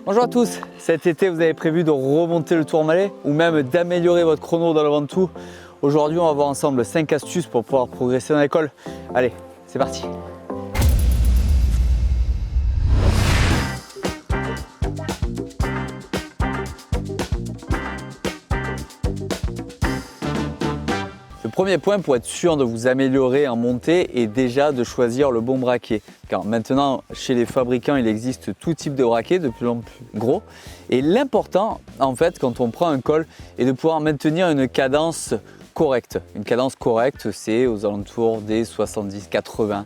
Bonjour à tous, cet été vous avez prévu de remonter le Tourmalet ou même d'améliorer votre chrono dans le Ventoux. Aujourd'hui on va voir ensemble 5 astuces pour pouvoir progresser dans l'école. Allez, c'est parti. Le premier point pour être sûr de vous améliorer en montée est déjà de choisir le bon braquet. Car maintenant, chez les fabricants, il existe tout type de braquet, de plus en plus gros. Et l'important, en fait, quand on prend un col, est de pouvoir maintenir une cadence correcte. Une cadence correcte, c'est aux alentours des 70-80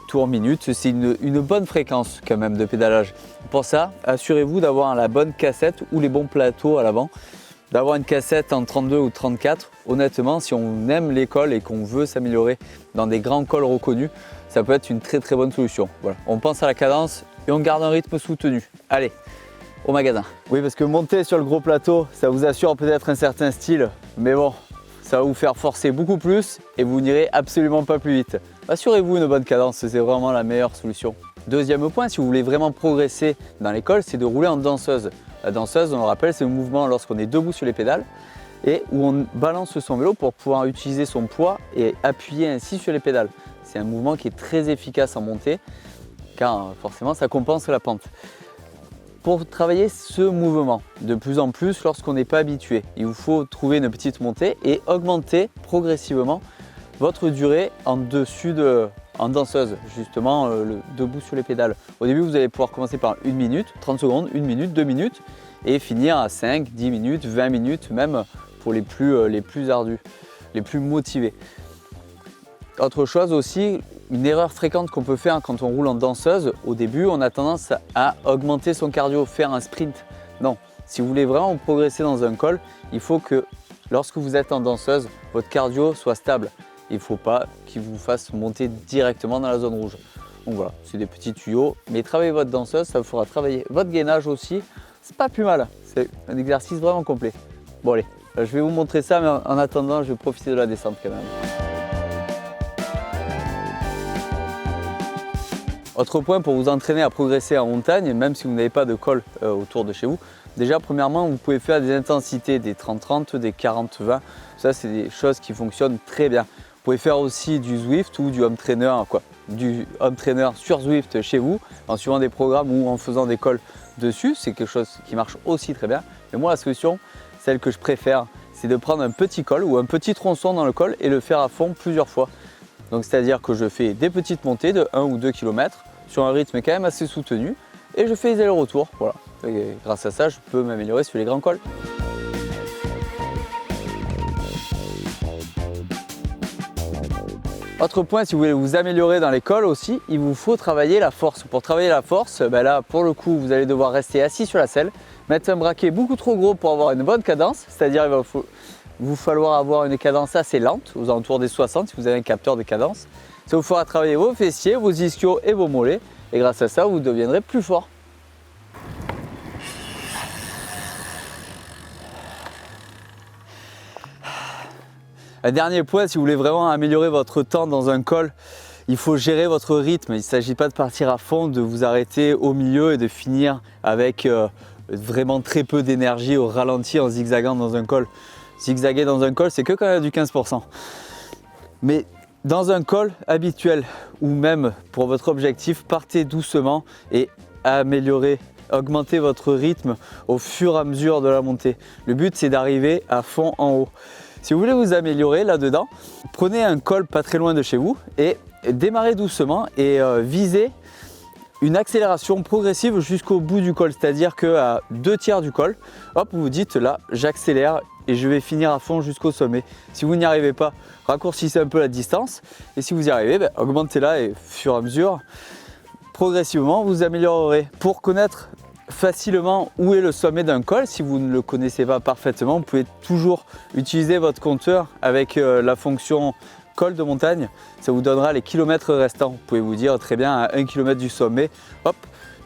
tours minutes. C'est une bonne fréquence quand même de pédalage. Pour ça, assurez-vous d'avoir la bonne cassette ou les bons plateaux à l'avant. D'avoir une cassette en 32 ou 34, honnêtement, si on aime l'école et qu'on veut s'améliorer dans des grands cols reconnus, ça peut être une très bonne solution. Voilà. On pense à la cadence et on garde un rythme soutenu. Allez, au magasin. Oui, parce que monter sur le gros plateau, ça vous assure peut-être un certain style, mais bon, ça va vous faire forcer beaucoup plus et vous n'irez absolument pas plus vite. Assurez-vous une bonne cadence, c'est vraiment la meilleure solution. Deuxième point, si vous voulez vraiment progresser dans l'école, c'est de rouler en danseuse. La danseuse, on le rappelle, c'est le mouvement lorsqu'on est debout sur les pédales et où on balance son vélo pour pouvoir utiliser son poids et appuyer ainsi sur les pédales. C'est un mouvement qui est très efficace en montée car forcément ça compense la pente. Pour travailler ce mouvement de plus en plus lorsqu'on n'est pas habitué, il vous faut trouver une petite montée et augmenter progressivement votre durée en danseuse, justement debout sur les pédales. Au début, vous allez pouvoir commencer par 1 minute, 30 secondes, 1 minute, 2 minutes et finir à 5, 10 minutes, 20 minutes, même pour les plus ardus, les plus motivés. Autre chose aussi, une erreur fréquente qu'on peut faire quand on roule en danseuse, au début, on a tendance à augmenter son cardio, faire un sprint. Non, si vous voulez vraiment progresser dans un col, il faut que lorsque vous êtes en danseuse, votre cardio soit stable. Il ne faut pas qu'il vous fasse monter directement dans la zone rouge. Donc voilà, c'est des petits tuyaux. Mais travaillez votre danseuse, ça vous fera travailler votre gainage aussi. C'est pas plus mal, c'est un exercice vraiment complet. Bon allez, je vais vous montrer ça, mais en attendant, je vais profiter de la descente quand même. Autre point pour vous entraîner à progresser en montagne, même si vous n'avez pas de col autour de chez vous. Déjà, premièrement, vous pouvez faire des intensités, des 30-30, des 40-20. Ça, c'est des choses qui fonctionnent très bien. Vous pouvez faire aussi du Zwift ou du home trainer, du home trainer sur Zwift chez vous, en suivant des programmes ou en faisant des cols dessus. C'est quelque chose qui marche aussi très bien. Mais moi, la solution, celle que je préfère, c'est de prendre un petit col ou un petit tronçon dans le col et le faire à fond plusieurs fois. Donc, c'est-à-dire que je fais des petites montées de 1 ou 2 km sur un rythme quand même assez soutenu et je fais les allers-retours. Voilà. Et grâce à ça, je peux m'améliorer sur les grands cols. Autre point, si vous voulez vous améliorer dans les cols aussi, il vous faut travailler la force. Pour travailler la force, là pour le coup, vous allez devoir rester assis sur la selle, mettre un braquet beaucoup trop gros pour avoir une bonne cadence, c'est-à-dire il va vous falloir avoir une cadence assez lente, aux alentours des 60 si vous avez un capteur de cadence. Ça vous fera travailler vos fessiers, vos ischios et vos mollets et grâce à ça, vous deviendrez plus fort. Un dernier point, si vous voulez vraiment améliorer votre temps dans un col, il faut gérer votre rythme. Il ne s'agit pas de partir à fond, de vous arrêter au milieu et de finir avec vraiment très peu d'énergie au ralenti en zigzagant dans un col. Zigzaguer dans un col, c'est que quand même du 15%. Mais dans un col habituel ou même pour votre objectif, partez doucement et augmentez votre rythme au fur et à mesure de la montée. Le but, c'est d'arriver à fond en haut. Si vous voulez vous améliorer là-dedans, prenez un col pas très loin de chez vous et démarrez doucement et visez une accélération progressive jusqu'au bout du col. C'est-à-dire qu'à 2/3 du col, hop, vous vous dites là, j'accélère et je vais finir à fond jusqu'au sommet. Si vous n'y arrivez pas, raccourcissez un peu la distance et si vous y arrivez, augmentez-la et au fur et à mesure, progressivement, vous améliorerez. Pour connaître facilement où est le sommet d'un col, si vous ne le connaissez pas parfaitement, vous pouvez toujours utiliser votre compteur avec la fonction col de montagne. Ça vous donnera les kilomètres restants. Vous pouvez vous dire très bien à 1 km du sommet, hop,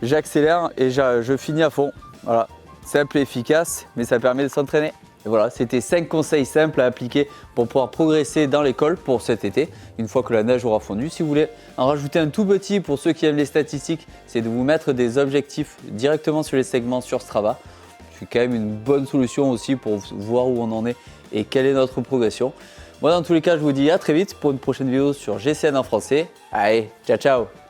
j'accélère et je finis à fond. Voilà, simple et efficace, mais ça permet de s'entraîner. Et voilà, c'était 5 conseils simples à appliquer pour pouvoir progresser dans l'école pour cet été, une fois que la neige aura fondu. Si vous voulez en rajouter un tout petit pour ceux qui aiment les statistiques, c'est de vous mettre des objectifs directement sur les segments sur Strava. C'est quand même une bonne solution aussi pour voir où on en est et quelle est notre progression. Moi, dans tous les cas, je vous dis à très vite pour une prochaine vidéo sur GCN en français. Allez, ciao ciao!